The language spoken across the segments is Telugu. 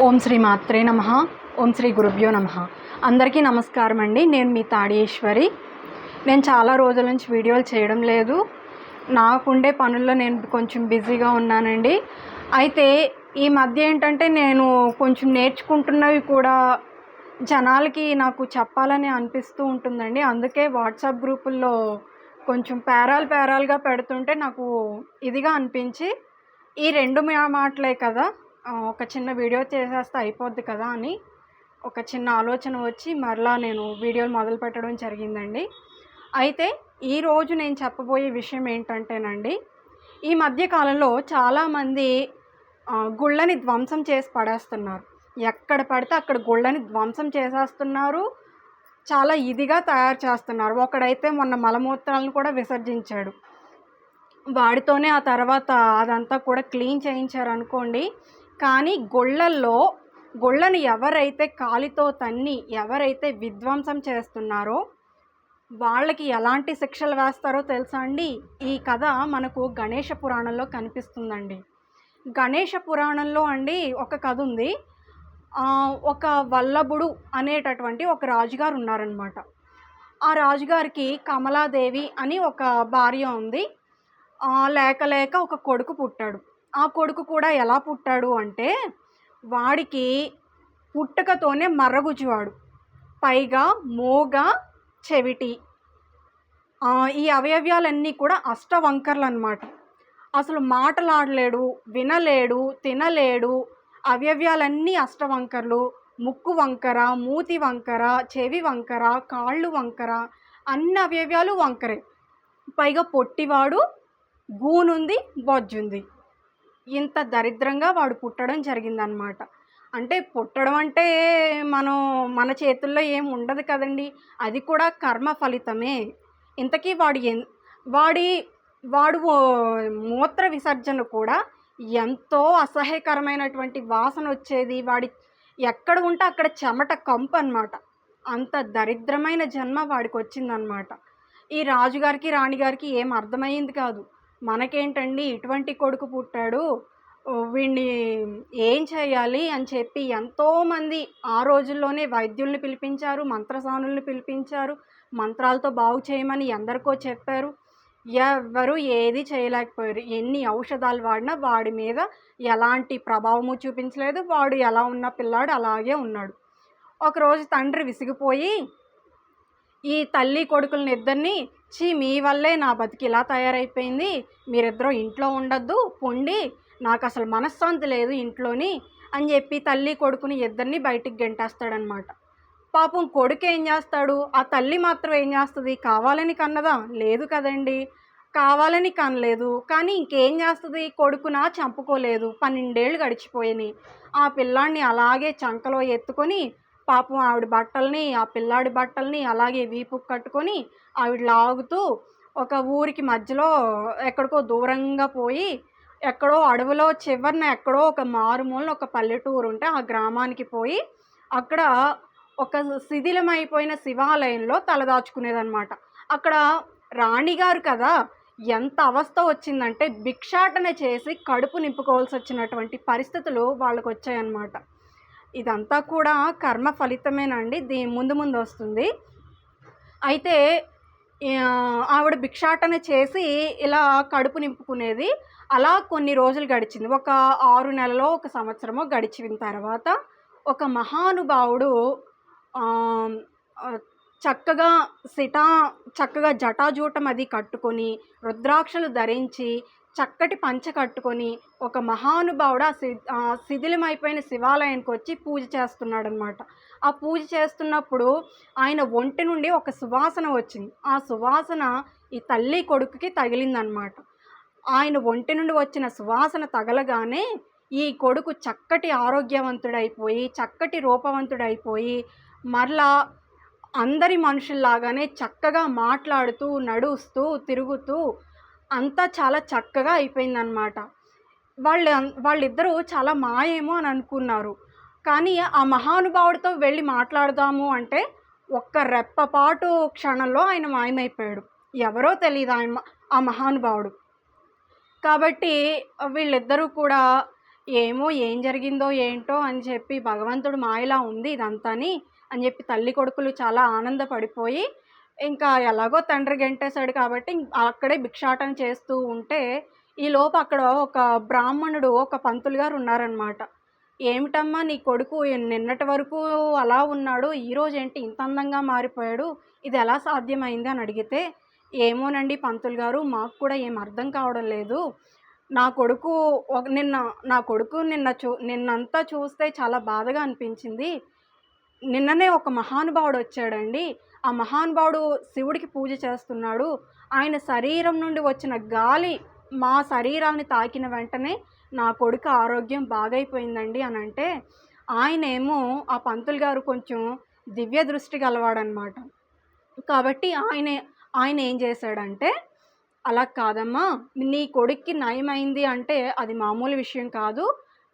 ఓం శ్రీ మాత్రే నమః. ఓం శ్రీ గురుభ్యో నమః. అందరికీ నమస్కారం అండి. నేను మీ తాడేశ్వరి. నేను చాలా రోజుల నుంచి వీడియోలు చేయడం లేదు. నాకుండే పనుల్లో నేను కొంచెం బిజీగా ఉన్నానండి. అయితే ఈ మధ్య ఏంటంటే నేను కొంచెం నేర్చుకుంటున్నవి కూడా జనాలకి నాకు చెప్పాలని అనిపిస్తూ ఉంటుందండి. అందుకే వాట్సాప్ గ్రూపుల్లో కొంచెం పేరాలుగా పెడుతుంటే నాకు ఇదిగా అనిపించి ఈ 2 మాటలే కదా, ఒక చిన్న వీడియో చేసేస్తే అయిపోద్ది కదా అని ఒక చిన్న ఆలోచన వచ్చి మరలా నేను వీడియోలు మొదలుపెట్టడం జరిగిందండి. అయితే ఈరోజు నేను చెప్పబోయే విషయం ఏంటంటేనండి, ఈ మధ్య కాలంలో చాలామంది గుళ్ళని ధ్వంసం చేసి పడేస్తున్నారు. ఎక్కడ పడితే అక్కడ గుళ్ళని ధ్వంసం చేసేస్తున్నారు. చాలా ఇదిగా తయారు చేస్తున్నారు. ఒకడైతే మొన్న మలమూత్రాలను కూడా విసర్జించాడు. వాడితోనే ఆ తర్వాత అదంతా కూడా క్లీన్ చేయించారనుకోండి. కానీ గుళ్ళని ఎవరైతే కాలితో తన్ని ఎవరైతే విధ్వంసం చేస్తున్నారో వాళ్ళకి ఎలాంటి శిక్షలు వేస్తారో తెలుసా అండి? ఈ కథ మనకు గణేష పురాణంలో కనిపిస్తుందండి. గణేష పురాణంలో అండి ఒక కథ ఉంది. ఒక వల్లభుడు అనేటటువంటి ఒక రాజుగారు ఉన్నారనమాట. ఆ రాజుగారికి కమలాదేవి అని ఒక భార్య ఉంది. లేక ఒక కొడుకు పుట్టాడు. ఆ కొడుకు కూడా ఎలా పుట్టాడు అంటే, వాడికి పుట్టుకతోనే మర్రగుజ్జువాడు, పైగా మోగ, చెవిటి, ఈ అవయవాలన్నీ కూడా అష్టవంకర్లు అన్నమాట. అసలు మాటలాడలేడు, వినలేడు, తినలేడు. అవయవాలన్నీ అష్టవంకర్లు. ముక్కు వంకర, మూతి వంకర, చెవి వంకర, కాళ్ళు వంకర, అన్ని అవయవాలు వంకరే. పైగా పొట్టివాడు, గూనుంది, బొజ్జుంది. ఇంత దరిద్రంగా వాడు పుట్టడం జరిగిందనమాట. అంటే పుట్టడం అంటే మన చేతుల్లో ఏం ఉండదు కదండి. అది కూడా కర్మ ఫలితమే. ఇంతకీ వాడు మూత్ర విసర్జన కూడా ఎంతో అసహ్యకరమైనటువంటి వాసన వచ్చేది. వాడి ఎక్కడ ఉంటే అక్కడ చెమట కంపు అనమాట. అంత దరిద్రమైన జన్మ వాడికి వచ్చిందనమాట. ఈ రాజుగారికి రాణిగారికి ఏం అర్థమయ్యింది కాదు. మనకేంటండి ఇటువంటి కొడుకు పుట్టాడు, వీడిని ఏం చేయాలి అని చెప్పి ఎంతోమంది ఆ రోజుల్లోనే వైద్యుల్ని పిలిపించారు, మంత్రసానుల్ని పిలిపించారు, మంత్రాలతో బాగు చేయమని ఎందరికో చెప్పారు. ఎవ్వరూ ఏది చేయలేకపోయారు. ఎన్ని ఔషధాలు వాడినా వాడి మీద ఎలాంటి ప్రభావము చూపించలేదు. వాడు ఎలా ఉన్న పిల్లాడు అలాగే ఉన్నాడు. ఒకరోజు తండ్రి విసిగిపోయి ఈ తల్లి కొడుకులని ఇద్దరిని, మీ వల్లే నా బతికి ఇలా తయారైపోయింది, మీరిద్దరూ ఇంట్లో ఉండొద్దు, పొండి, నాకు అసలు మనశ్శాంతి లేదు ఇంట్లోని అని చెప్పి తల్లి కొడుకుని ఇద్దరిని బయటికి గెంటేస్తాడనమాట. పాపం కొడుకు ఏం చేస్తాడు, ఆ తల్లి మాత్రం ఏం చేస్తుంది, కావాలని కన్నదా? లేదు కదండి, కావాలని కనలేదు. కానీ ఇంకేం చేస్తుంది, కొడుకున చంపుకోలేదు. 12 ఏళ్ళు గడిచిపోయినాయి. ఆ పిల్లాడిని అలాగే చంకలో ఎత్తుకొని పాపం ఆవిడ బట్టల్ని, ఆ పిల్లాడి బట్టల్ని అలాగే వీపుకు కట్టుకొని ఆవిడ లాగుతూ ఒక ఊరికి మధ్యలో ఎక్కడికో దూరంగా పోయి, ఎక్కడో అడవిలో చివరన ఎక్కడో ఒక మారుమూలన ఒక పల్లెటూరు ఉంటే ఆ గ్రామానికి పోయి అక్కడ ఒక శిథిలమైపోయిన శివాలయంలో తలదాచుకునేదన్నమాట. అక్కడ రాణిగారు కదా, ఎంత అవస్థ వచ్చిందంటే భిక్షాటన చేసి కడుపు నింపుకోవాల్సి వచ్చినటువంటి పరిస్థితులు వాళ్ళకు వచ్చాయన్నమాట. ఇదంతా కూడా కర్మ ఫలితమేనండి. ముందు వస్తుంది. అయితే ఆవిడ భిక్షాటన చేసి ఇలా కడుపు నింపుకునేది. అలా కొన్ని రోజులు గడిచింది. ఒక 6 నెలలో, ఒక సంవత్సరమో గడిచిన తర్వాత ఒక మహానుభావుడు చక్కగా జటాజూటం అది కట్టుకొని, రుద్రాక్షలు ధరించి, చక్కటి పంచ కట్టుకొని ఒక మహానుభావుడు శిథిలమైపోయిన శివాలయానికి వచ్చి పూజ చేస్తున్నాడనమాట. ఆ పూజ చేస్తున్నప్పుడు ఆయన ఒంటి నుండి ఒక సువాసన వచ్చింది. ఆ సువాసన ఈ తల్లి కొడుకుకి తగిలిందనమాట. ఆయన ఒంటి నుండి వచ్చిన సువాసన తగలగానే ఈ కొడుకు చక్కటి ఆరోగ్యవంతుడైపోయి, చక్కటి రూపవంతుడైపోయి, మరలా అందరి మనుషుల్లాగానే చక్కగా మాట్లాడుతూ, నడుస్తూ, తిరుగుతూ అంతా చాలా చక్కగా అయిపోయిందనమాట. వాళ్ళిద్దరూ చాలా మాయేమో అని అనుకున్నారు. కానీ ఆ మహానుభావుడితో వెళ్ళి మాట్లాడదాము అంటే ఒక్క రెప్పపాటు క్షణంలో ఆయన మాయమైపోయాడు. ఎవరో తెలీదు ఆ మహానుభావుడు. కాబట్టి వీళ్ళిద్దరూ కూడా ఏమో ఏం జరిగిందో ఏంటో అని చెప్పి భగవంతుడు మాయలా ఉంది ఇదంతాని అని చెప్పి తల్లి కొడుకులు చాలా ఆనందపడిపోయి ఇంకా ఎలాగో తండ్రి గెంటేశాడు కాబట్టి అక్కడే భిక్షాటన చేస్తూ ఉంటే ఈలోపు అక్కడ ఒక బ్రాహ్మణుడు ఒక పంతులు గారు ఉన్నారనమాట. ఏమిటమ్మా నీ కొడుకు నిన్నటి వరకు అలా ఉన్నాడు, ఈరోజు ఏంటి ఇంత అందంగా మారిపోయాడు, ఇది ఎలా సాధ్యమైంది అని అడిగితే, ఏమోనండి పంతులు గారు మాకు కూడా ఏం అర్థం కావడం లేదు. నా కొడుకు నా కొడుకు నిన్నంతా చూస్తే చాలా బాధగా అనిపించింది. నిన్ననే ఒక మహానుభావుడు వచ్చాడండి. ఆ మహానుభావుడు శివుడికి పూజ చేస్తున్నాడు. ఆయన శరీరం నుండి వచ్చిన గాలి మా శరీరాన్ని తాకిన వెంటనే నా కొడుకు ఆరోగ్యం బాగైపోయిందండి అని అంటే, ఆయనేమో ఆ పంతులు గారు కొంచెం దివ్య దృష్టి గలవాడనమాట. కాబట్టి ఆయన ఏం చేశాడంటే, అలా కాదమ్మా, నీ కొడుక్కి నయమైంది అంటే అది మామూలు విషయం కాదు.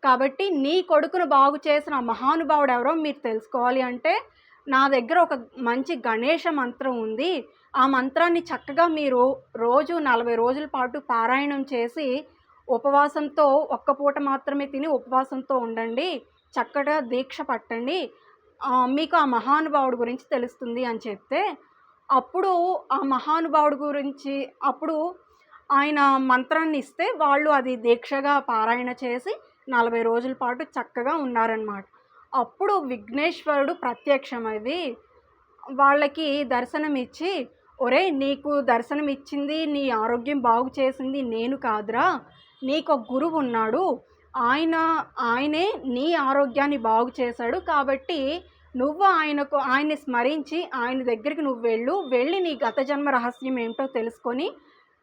కాబట్టి నీ కొడుకును బాగు చేసిన ఆ మహానుభావుడు ఎవరో మీరు తెలుసుకోవాలి అంటే, నా దగ్గర ఒక మంచి గణేష మంత్రం ఉంది. ఆ మంత్రాన్ని చక్కగా మీరు రోజు 40 రోజుల పాటు పారాయణం చేసి ఉపవాసంతో ఒక్క పూట మాత్రమే తిని ఉపవాసంతో ఉండండి. చక్కగా దీక్ష పట్టండి. మీకు ఆ మహానుభావుడి గురించి తెలుస్తుంది అని చెప్తే, అప్పుడు ఆ మహానుభావుడి గురించి ఆయన మంత్రాన్ని ఇస్తే వాళ్ళు అది దీక్షగా పారాయణ చేసి 40 రోజుల పాటు చక్కగా ఉన్నారనమాట. అప్పుడు విఘ్నేశ్వరుడు ప్రత్యక్షమయ్యి వాళ్ళకి దర్శనమిచ్చి, ఒరేయ్ నీకు దర్శనమిచ్చింది, నీ ఆరోగ్యం బాగు చేసింది నేను కాదురా, నీకొక గురువున్నాడు. ఆయనే నీ ఆరోగ్యాన్ని బాగు చేశాడు. కాబట్టి నువ్వు ఆయన్ని స్మరించి ఆయన దగ్గరికి నువ్వు వెళ్ళి నీ గత జన్మ రహస్యం ఏమిటో తెలుసుకొని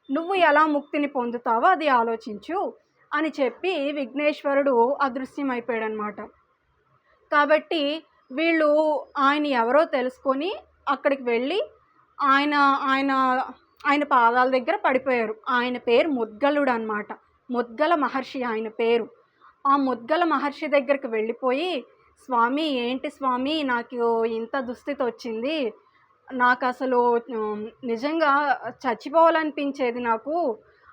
నువ్వు ఎలా ముక్తిని పొందుతావో అది ఆలోచించు అని చెప్పి విఘ్నేశ్వరుడు అదృశ్యమైపోయాడనమాట. కాబట్టి వీళ్ళు ఆయన ఎవరో తెలుసుకొని అక్కడికి వెళ్ళి ఆయన ఆయన ఆయన పాదాల దగ్గర పడిపోయారు. ఆయన పేరు ముద్గలుడు అనమాట. ముద్గల మహర్షి ఆయన పేరు. ఆ ముద్గల మహర్షి దగ్గరికి వెళ్ళిపోయి, స్వామి ఏంటి స్వామి నాకు ఇంత దుస్థితి వచ్చింది, నాకు అసలు నిజంగా చచ్చిపోవాలనిపించేది, నాకు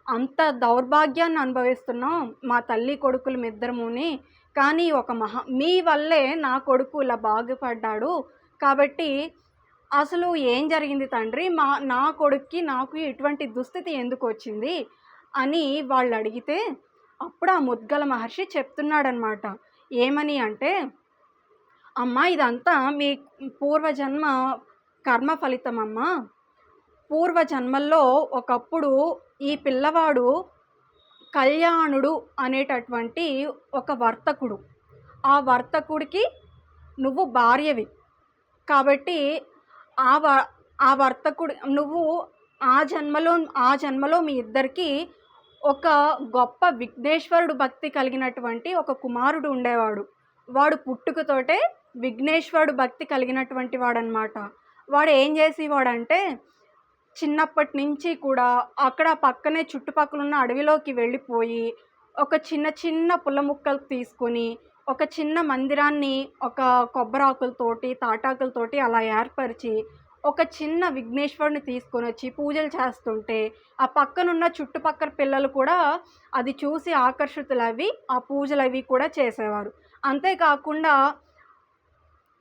అంత దౌర్భాగ్యాన్ని అనుభవిస్తున్నాం మా తల్లి కొడుకులు ఇద్దరముని, కానీ మీ వల్లే నా కొడుకు ఇలా బాగుపడ్డాడు. కాబట్టి అసలు ఏం జరిగింది తండ్రి, నా కొడుక్కి నాకు ఇటువంటి దుస్థితి ఎందుకు వచ్చింది అని వాళ్ళు అడిగితే, అప్పుడు ఆ ముద్గల మహర్షి చెప్తున్నాడనమాట. ఏమని అంటే, అమ్మ ఇదంతా మీ పూర్వజన్మ కర్మ ఫలితం అమ్మ. పూర్వజన్మల్లో ఒకప్పుడు ఈ పిల్లవాడు కళ్యాణుడు అనేటటువంటి ఒక వర్తకుడు. ఆ వర్తకుడికి నువ్వు భార్యవి. కాబట్టి ఆ వర్తకుడు నువ్వు ఆ జన్మలో మీ ఇద్దరికి ఒక గొప్ప విఘ్నేశ్వరుడు భక్తి కలిగినటువంటి ఒక కుమారుడు ఉండేవాడు. వాడు పుట్టుకతోటే విఘ్నేశ్వరుడు భక్తి కలిగినటువంటి వాడనమాట. వాడు ఏం చేసేవాడంటే, చిన్నప్పటి నుంచి కూడా అక్కడ పక్కనే చుట్టుపక్కలున్న అడవిలోకి వెళ్ళిపోయి ఒక చిన్న పుల్ల ముక్కలు తీసుకొని ఒక చిన్న మందిరాన్ని ఒక కొబ్బరాకులతోటి తాటాకులతోటి అలా ఏర్పరిచి ఒక చిన్న విఘ్నేశ్వరుని తీసుకొని వచ్చి పూజలు చేస్తుంటే ఆ పక్కనున్న చుట్టుపక్కల పిల్లలు కూడా అది చూసి ఆకర్షితులవి ఆ పూజలు అవి కూడా చేసేవారు. అంతేకాకుండా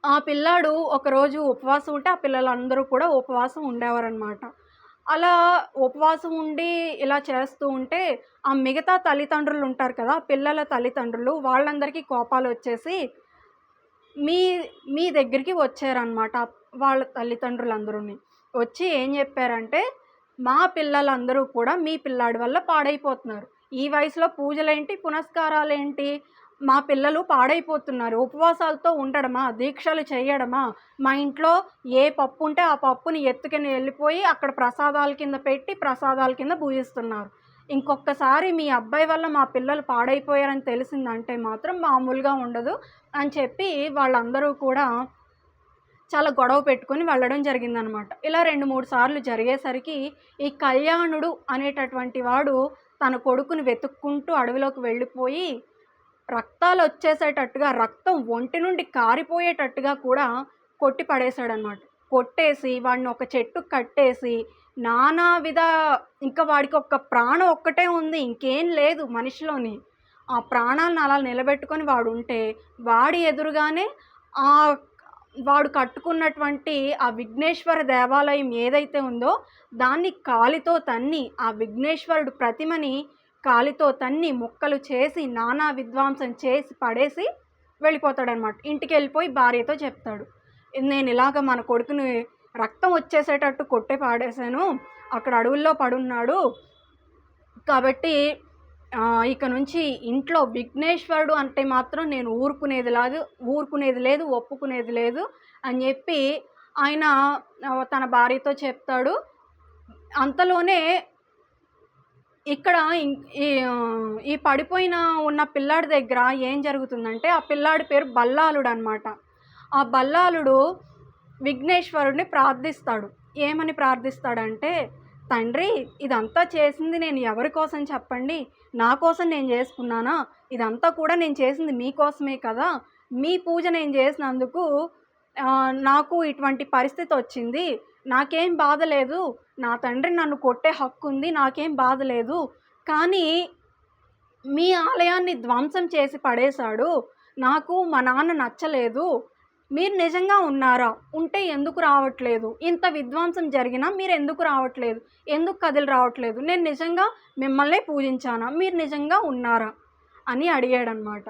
ఆ పిల్లాడు ఒకరోజు ఉపవాసం ఉంటే ఆ పిల్లలందరూ కూడా ఉపవాసం ఉండేవారనమాట. అలా ఉపవాసం ఉండి ఇలా చేస్తూ ఉంటే ఆ మిగతా తల్లిదండ్రులు ఉంటారు కదా, పిల్లల తల్లిదండ్రులు, వాళ్ళందరికీ కోపాలు వచ్చేసి మీ దగ్గరికి వచ్చారనమాట. వాళ్ళ తల్లిదండ్రులందరూని వచ్చి ఏం చెప్పారంటే, మా పిల్లలందరూ కూడా మీ పిల్లాడి వల్ల పాడైపోతున్నారు. ఈ వయసులో పూజలేంటి, పునస్కారాలేంటి, మా పిల్లలు పాడైపోతున్నారు. ఉపవాసాలతో ఉండడమా, దీక్షలు చేయడమా, మా ఇంట్లో ఏ పప్పు ఉంటే ఆ పప్పుని ఎత్తుకుని వెళ్ళిపోయి అక్కడ ప్రసాదాల కింద పెట్టి ప్రసాదాల కింద పూజిస్తున్నారు. ఇంకొకసారి మీ అబ్బాయి వల్ల మా పిల్లలు పాడైపోయారని తెలిసిందంటే మాత్రం మామూలుగా ఉండదు అని చెప్పి వాళ్ళందరూ కూడా చాలా గొడవ పెట్టుకొని వెళ్ళడం జరిగిందనమాట. ఇలా 2-3 సార్లు జరిగేసరికి ఈ కళ్యాణుడు అనేటటువంటి వాడు తన కొడుకుని వెతుక్కుంటూ అడవిలోకి వెళ్ళిపోయి రక్తాలు వచ్చేసేటట్టుగా, రక్తం ఒంటి నుండి కారిపోయేటట్టుగా కూడా కొట్టి పడేశాడనమాట. కొట్టేసి వాడిని ఒక చెట్టుకు కట్టేసి ఇంకా వాడికి ఒక్క ప్రాణం ఒక్కటే ఉంది, ఇంకేం లేదు మనిషిలోని. ఆ ప్రాణాలను అలా నిలబెట్టుకొని వాడుంటే, వాడి ఎదురుగానే ఆహ్, వాడు కట్టుకున్నటువంటి ఆ విఘ్నేశ్వర దేవాలయం ఏదైతే ఉందో, దాన్ని కాలితో తన్ని, ఆ విఘ్నేశ్వరుడు ప్రతిమని కాలితో తన్ని, ముక్కలు చేసి, నానా విధ్వంసం చేసి పడేసి వెళ్ళిపోతాడనమాట. ఇంటికెళ్ళిపోయి భార్యతో చెప్తాడు. నేనిలాగ మన కొడుకుని రక్తం వచ్చేసేటట్టు కొట్టి పాడేశాను. అక్కడ అడవుల్లో పడున్నాడు. కాబట్టి ఇక నుంచి ఇంట్లో విఘ్నేశ్వరుడు అంటే మాత్రం నేను ఊరుకునేది లేదు, ఒప్పుకునేది లేదు అని చెప్పి ఆయన తన భార్యతో చెప్తాడు. అంతలోనే ఇక్కడ ఈ పడిపోయిన ఉన్న పిల్లాడి దగ్గర ఏం జరుగుతుందంటే, ఆ పిల్లాడి పేరు బల్లాలుడనమాట. ఆ బల్లాలుడు విఘ్నేశ్వరుడిని ప్రార్థిస్తాడు. ఏమని ప్రార్థిస్తాడంటే, తండ్రి ఇదంతా చేసింది నేను ఎవరి కోసం చెప్పండి? నా కోసం నేను చేసుకున్నానా? ఇదంతా కూడా నేను చేసింది మీకోసమే కదా! మీ పూజ నేను చేసినందుకు నాకు ఇటువంటి పరిస్థితి వచ్చింది. నాకేం బాధ లేదు. నా తండ్రి నన్ను కొట్టే హక్కుంది. నాకేం బాధ లేదు. కానీ మీ ఆలయాన్ని ధ్వంసం చేసి పడేశాడు. నాకు మా నాన్న నచ్చలేదు. మీరు నిజంగా ఉన్నారా? ఉంటే ఎందుకు రావట్లేదు? ఇంత విధ్వంసం జరిగినా మీరెందుకు రావట్లేదు? ఎందుకు కదిలి రావట్లేదు? నేను నిజంగా మిమ్మల్నే పూజించానా? మీరు నిజంగా ఉన్నారా? అని అడిగాడనమాట.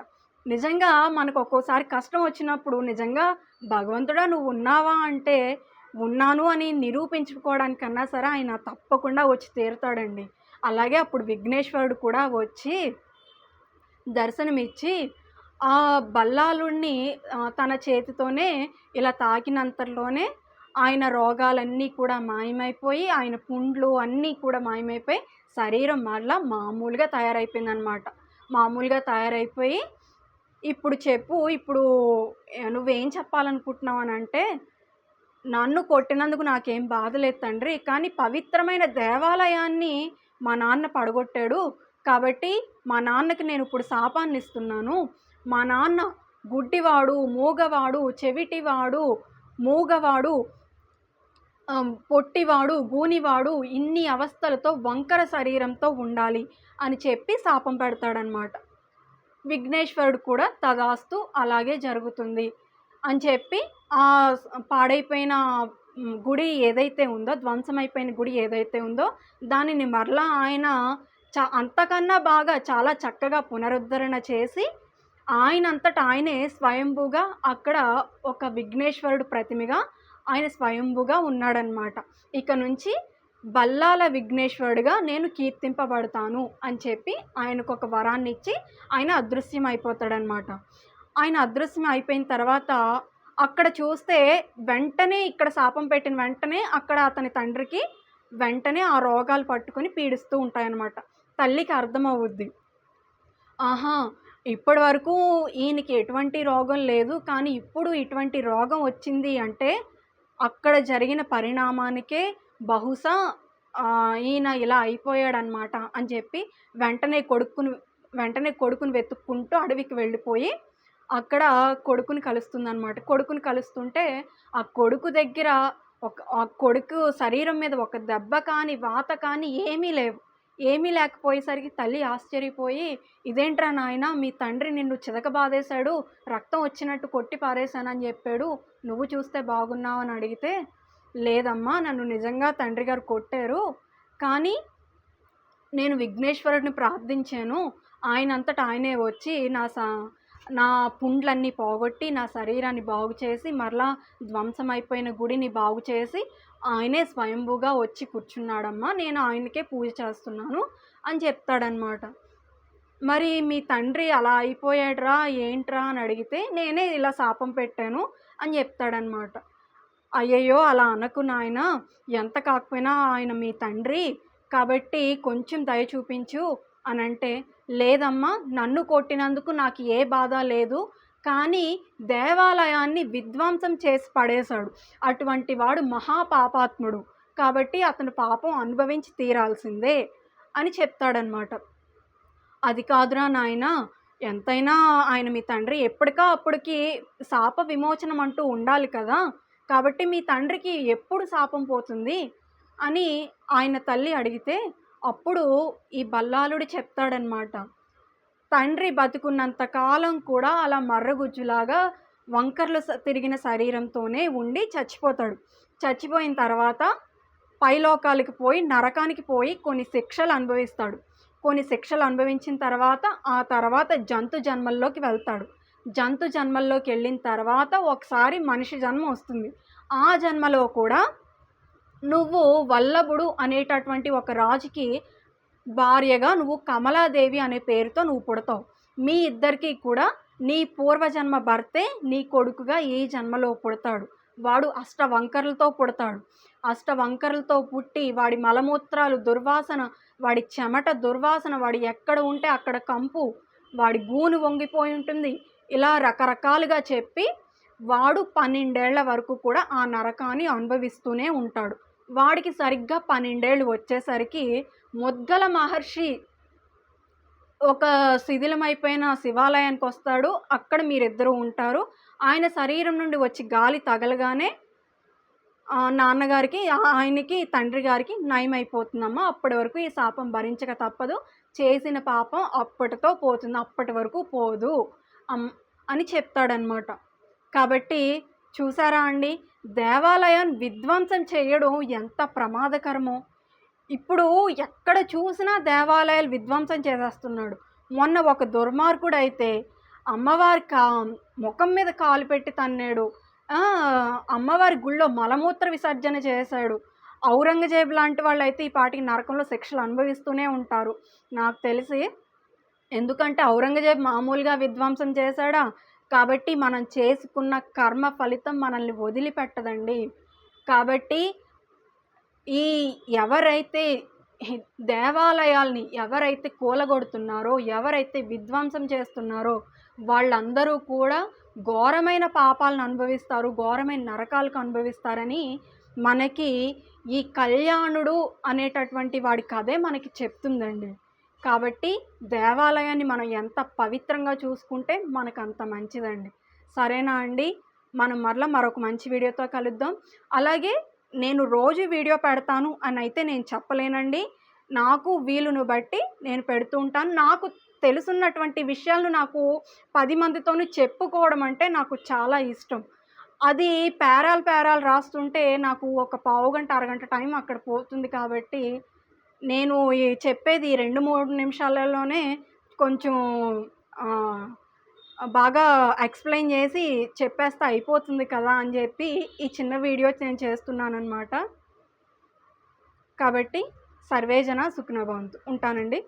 నిజంగా మనకు ఒక్కోసారి కష్టం వచ్చినప్పుడు నిజంగా భగవంతుడా నువ్వు ఉన్నావా అంటే, ఉన్నాను అని నిరూపించుకోవడానికన్నా సరే ఆయన తప్పకుండా వచ్చి తీరుతాడండి. అలాగే అప్పుడు విఘ్నేశ్వరుడు కూడా వచ్చి దర్శనమిచ్చి ఆ బల్లాలుడిని తన చేతితోనే ఇలా తాకినంతలోనే ఆయన రోగాలన్నీ కూడా మాయమైపోయి, ఆయన పుండ్లు అన్నీ కూడా మాయమైపోయి, శరీరం మరలా మామూలుగా తయారైపోయిందనమాట. మామూలుగా తయారైపోయి, ఇప్పుడు చెప్పు, ఇప్పుడు నువ్వేం చెప్పాలనుకుంటున్నావు అనంటే, నన్ను కొట్టినందుకు నాకేం బాధ లేదు తండ్రి. కానీ పవిత్రమైన దేవాలయాన్ని మా నాన్న పడగొట్టాడు. కాబట్టి మా నాన్నకి నేను ఇప్పుడు శాపాన్నిస్తున్నాను. మా నాన్న గుడ్డివాడు, మూగవాడు, చెవిటివాడు, మూగవాడు, పొట్టివాడు, గూనివాడు, ఇన్ని అవస్థలతో వంకర శరీరంతో ఉండాలి అని చెప్పి శాపం పెడతాడనమాట. విఘ్నేశ్వరుడు కూడా తదాస్తు అలాగే జరుగుతుంది అని చెప్పి ఆ పాడైపోయిన గుడి ఏదైతే ఉందో, ధ్వంసమైపోయిన గుడి ఏదైతే ఉందో దానిని మరలా ఆయన అంతకన్నా బాగా చాలా చక్కగా పునరుద్ధరణ చేసి ఆయనంతట ఆయనే స్వయంభూగా అక్కడ ఒక విఘ్నేశ్వరుడు ప్రతిమగా ఆయన స్వయంభూగా ఉన్నాడనమాట. ఇక నుంచి బల్లాల విఘ్నేశ్వరుడిగా నేను కీర్తింపబడతాను అని చెప్పి ఆయనకు ఒక వరాన్ని ఇచ్చి ఆయన అదృశ్యం అయిపోతాడనమాట. ఆయన అదృశ్యం అయిపోయిన తర్వాత అక్కడ చూస్తే వెంటనే ఇక్కడ శాపం పెట్టిన వెంటనే అక్కడ అతని తండ్రికి వెంటనే ఆ రోగాలు పట్టుకొని పీడిస్తూ ఉంటాయన్నమాట. తల్లికి అర్థమవుద్ది, ఆహా ఇప్పటి వరకు ఈయనకి ఎటువంటి రోగం లేదు, కానీ ఇప్పుడు ఇటువంటి రోగం వచ్చింది అంటే అక్కడ జరిగిన పరిణామానికే బహుశా ఈయన ఇలా అయిపోయాడనమాట అని చెప్పి వెంటనే కొడుకుని వెతుక్కుంటూ అడవికి వెళ్ళిపోయి అక్కడ కొడుకుని కలుస్తుందనమాట. కొడుకుని కలుస్తుంటే ఆ కొడుకు దగ్గర ఆ కొడుకు శరీరం మీద ఒక దెబ్బ కానీ, వాత కానీ ఏమీ లేకపోయేసరికి తల్లి ఆశ్చర్యపోయి, ఇదేంట్రా నాయనా మీ తండ్రి నిన్ను చితకబాదేశాడు, రక్తం వచ్చినట్టు కొట్టి పారేశానని చెప్పాడు, నువ్వు చూస్తే బాగున్నావు అని అడిగితే, లేదమ్మా నన్ను నిజంగా తండ్రి గారు కొట్టారు, కానీ నేను విఘ్నేశ్వరుడిని ప్రార్థించాను, ఆయనంతట ఆయనే వచ్చి నా పుండ్లన్నీ పోగొట్టి నా శరీరాన్ని బాగు చేసి మరలా ధ్వంసమైపోయిన గుడిని బాగు చేసి ఆయనే స్వయంభూగా వచ్చి కూర్చున్నాడమ్మా, నేను ఆయనకే పూజ చేస్తున్నాను అని చెప్తాడనమాట. మరి మీ తండ్రి అలా అయిపోయాడురా ఏంట్రా అని అడిగితే, నేనే ఇలా శాపం పెట్టాను అని చెప్తాడనమాట. అయ్యయ్యో అలా అనకు నాయనా, ఎంత కాకపోయినా ఆయన మీ తండ్రి, కాబట్టి కొంచెం దయ చూపించు అనంటే, లేదమ్మా నన్ను కొట్టినందుకు నాకు ఏ బాధ లేదు, కానీ దేవాలయాన్ని విధ్వంసం చేసి పడేశాడు, అటువంటి వాడు మహాపాపాత్ముడు, కాబట్టి అతను పాపం అనుభవించి తీరాల్సిందే అని చెప్తాడనమాట. అది కాదురా నాయనా, ఎంతైనా ఆయన మీ తండ్రి, అప్పటికి శాప విమోచనం అంటూ ఉండాలి కదా, కాబట్టి మీ తండ్రికి ఎప్పుడు శాపం పోతుంది అని ఆయన తల్లి అడిగితే, అప్పుడు ఈ బల్లాలుడు చెప్తాడనమాట, తండ్రి బతుకున్నంత కాలం కూడా అలా మర్రగుజ్జులాగా వంకర్లు తిరిగిన శరీరంతోనే ఉండి చచ్చిపోతాడు. చచ్చిపోయిన తర్వాత పైలోకాలకి పోయి నరకానికి పోయి కొన్ని శిక్షలు అనుభవిస్తాడు. కొన్ని శిక్షలు అనుభవించిన తర్వాత ఆ తర్వాత జంతు జన్మల్లోకి వెళ్తాడు. జంతు జన్మల్లోకి వెళ్ళిన తర్వాత ఒకసారి మనిషి జన్మ వస్తుంది. ఆ జన్మలో కూడా నువ్వు వల్లభుడు అనేటటువంటి ఒక రాజుకి భార్యగా నువ్వు కమలాదేవి అనే పేరుతో నువ్వు పుడతావు. మీ ఇద్దరికి కూడా నీ పూర్వజన్మ భర్తే నీ కొడుకుగా ఈ జన్మలో పుడతాడు. వాడు అష్టవంకర్లతో పుడతాడు. అష్టవంకర్లతో పుట్టి వాడి మలమూత్రాలు దుర్వాసన, వాడి చెమట దుర్వాసన, వాడి ఎక్కడ ఉంటే అక్కడ కంపు, వాడి గూను వంగిపోయి ఉంటుంది. ఇలా రకరకాలుగా చెప్పి వాడు 12 ఏళ్ల వరకు కూడా ఆ నరకాన్ని అనుభవిస్తూనే ఉంటాడు. వాడికి సరిగ్గా 12 ఏళ్ళు వచ్చేసరికి ముద్గల మహర్షి ఒక శిథిలమైపోయిన శివాలయానికి వస్తాడు. అక్కడ మీరిద్దరూ ఉంటారు. ఆయన శరీరం నుండి వచ్చి గాలి తగలగానే నాన్నగారికి ఆయనకి తండ్రి గారికి నయమైపోతుందమ్మా. అప్పటి వరకు ఈ శాపం భరించక తప్పదు. చేసిన పాపం అప్పటితో పోతుంది, అప్పటి వరకు పోదు అని చెప్తాడనమాట. కాబట్టి చూసారా అండి, దేవాలయాన్ని విధ్వంసం చేయడం ఎంత ప్రమాదకరమో. ఇప్పుడు ఎక్కడ చూసినా దేవాలయాలు విధ్వంసం చేసేస్తున్నాడు. మొన్న ఒక దుర్మార్గుడు అయితే అమ్మవారి ముఖం మీద కాలు పెట్టి తన్నాడు. అమ్మవారి గుళ్ళో మలమూత్ర విసర్జన చేశాడు. ఔరంగజేబు లాంటి వాళ్ళు అయితే ఈ పాటికి నరకంలో శిక్షలు అనుభవిస్తూనే ఉంటారు నాకు తెలిసి. ఎందుకంటే ఔరంగజేబు మామూలుగా విధ్వంసం చేశాడా, కాబట్టి మనం చేసుకున్న కర్మ ఫలితం మనల్ని వదిలిపెట్టదండి. కాబట్టి ఈ ఎవరైతే దేవాలయాల్ని ఎవరైతే కూలగొడుతున్నారో, ఎవరైతే విధ్వంసం చేస్తున్నారో వాళ్ళందరూ కూడా ఘోరమైన పాపాలను అనుభవిస్తారు, ఘోరమైన నరకాలకు అనుభవిస్తారని మనకి ఈ కళ్యాణుడు అనేటటువంటి వాడి కథే మనకి చెప్తుందండి. కాబట్టి దేవాలయాన్ని మనం ఎంత పవిత్రంగా చూసుకుంటే మనకు అంత మంచిదండి. సరేనా అండి, మనం మరొక మంచి వీడియోతో కలుద్దాం. అలాగే నేను రోజు వీడియో పెడతాను అని అయితే నేను చెప్పలేనండి. నాకు వీలును బట్టి నేను పెడుతూ ఉంటాను. నాకు తెలుసున్నటువంటి విషయాలను నాకు 10 మందితోనూ చెప్పుకోవడం అంటే నాకు చాలా ఇష్టం. అది పేరాలు రాస్తుంటే నాకు ఒక పావుగంట అరగంట టైం అక్కడ పోతుంది. కాబట్టి నేను చెప్పేది 2-3 నిమిషాలలోనే కొంచెం బాగా ఎక్స్ప్లెయిన్ చేసి చెప్పేస్తే అయిపోతుంది కదా అని చెప్పి ఈ చిన్న వీడియో నేను చేస్తున్నానన్నమాట. కాబట్టి సర్వేజన సుఖినో భవంతు. ఉంటానండి.